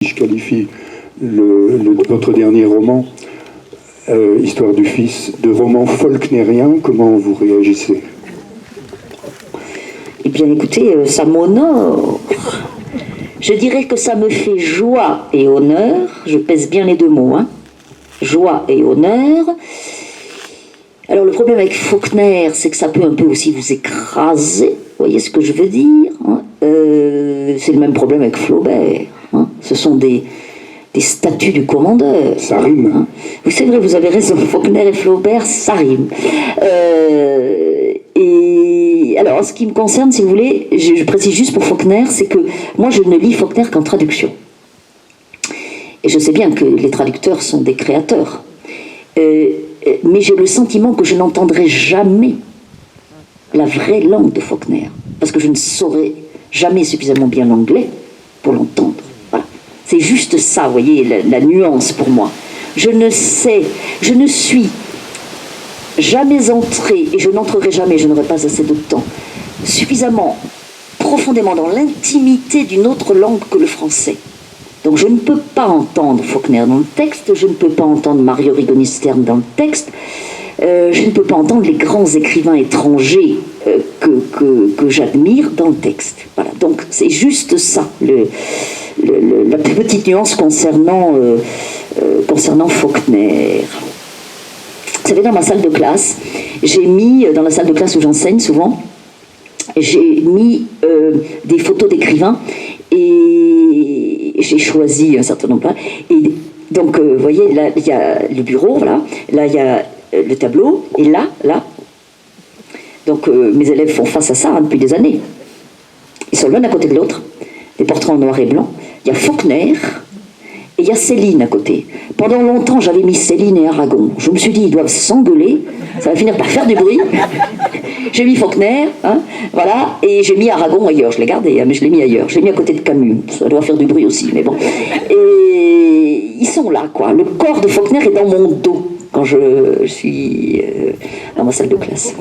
Je qualifie votre dernier roman, Histoire du Fils, de roman faulknérien. Comment vous réagissez? Eh bien, écoutez, ça m'honore. Je dirais que ça me fait joie et honneur. Je pèse bien les deux mots, hein. Joie et honneur. Alors, le problème avec Faulkner, c'est que ça peut un peu aussi vous écraser. Vous voyez ce que je veux dire, hein. C'est le même problème avec Flaubert, hein. Ce sont des statues du commandeur. Ça rime. Hein. C'est vrai, vous avez raison. Faulkner et Flaubert, ça rime. Et alors, en ce qui me concerne, si vous voulez, je précise juste pour Faulkner, c'est que moi, je ne lis Faulkner qu'en traduction. Et je sais bien que les traducteurs sont des créateurs. Mais j'ai le sentiment que je n'entendrai jamais la vraie langue de Faulkner, parce que je ne saurais jamais suffisamment bien l'anglais pour l'entendre. Voilà. C'est juste ça, vous voyez, la nuance pour moi. Je ne suis jamais entré, et je n'entrerai jamais, je n'aurai pas assez de temps, suffisamment profondément dans l'intimité d'une autre langue que le français. Donc je ne peux pas entendre Faulkner dans le texte, je ne peux pas entendre Mario Rigoni-Stern dans le texte, je ne peux pas entendre les grands écrivains étrangers que j'admire dans le texte. Voilà. Donc c'est juste ça, la petite nuance concernant Faulkner. Vous savez, dans ma salle de classe, j'ai mis, dans la salle de classe où j'enseigne souvent, j'ai mis des photos d'écrivains et j'ai choisi un certain nombre. Et donc, vous voyez, là, il y a le bureau, voilà. Là, il y a le tableau, et là. Donc, mes élèves font face à ça depuis des années. Ils sont l'un à côté de l'autre, des portraits en noir et blanc. Il y a Faulkner et il y a Céline à côté. Pendant longtemps, j'avais mis Céline et Aragon. Je me suis dit, ils doivent s'engueuler, ça va finir par faire du bruit. J'ai mis Faulkner, hein, voilà, et j'ai mis Aragon ailleurs. Je l'ai gardé, hein, mais je l'ai mis ailleurs. Je l'ai mis à côté de Camus. Ça doit faire du bruit aussi, mais bon. Et ils sont là, quoi. Le corps de Faulkner est dans mon dos quand je suis dans ma salle de classe.